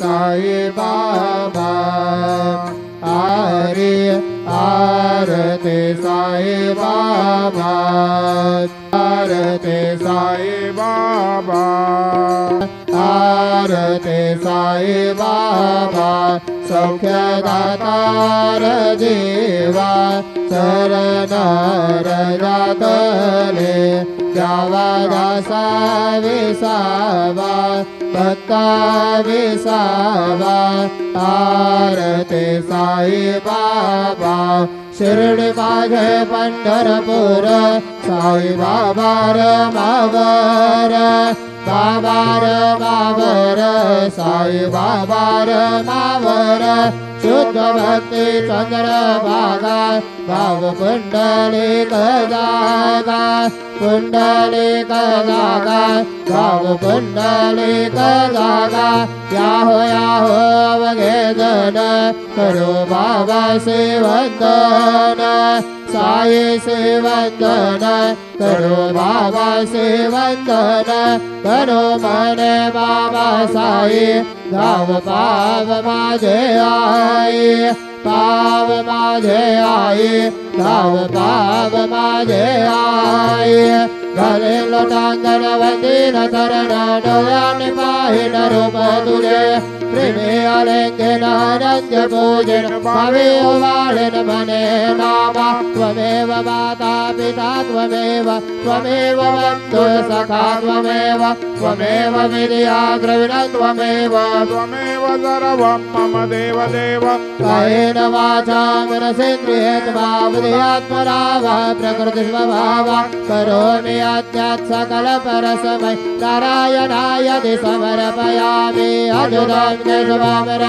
साई बाबा आरती साई बाबा आरती साई बाबा आरती साई बाबा सौख्यदातार देवा शरणर जातले द्यावा दासा विसावा भक्ता विसावा आरती साई बाबा शिर्डी माझे पंढरपूर साई बाबा मावर बाबार मावर साई बाबार मावर शुद्ध भक्ती चंद्रभागा भाव पुंडलिक जागा पुंडलिक जागा भाव पुंडलिक जागा याहो अवघे जन करो बाबा सेवंदन साई सेवंदन करो बाबा सेवंदन करो मने बाबा साई गाव पाव माझे आई पाव माझे आई गाव पाव माझे आई घरे लोटांगण वंदीन चरण डोळ्याने पाहिन रूप तुझे प्रेमे आलेंगेन अनंत पूजन भावे ओवाळेन मने नामा त्वमेव माता पिता त्वमेव त्वमेव बन्धु सखा त्वमेव त्वमेव विद्या द्रविणं त्वमेव त्वमेव सर्वं मम देव देव कायेन वाचा मनसेन्द्रियेर्वा बुद्ध्यात्मना वा प्रकृतिस्वभावा करोमि यज्ञात् सकल परस्मै नारायणाय समर्पयामि अजुतं केशवं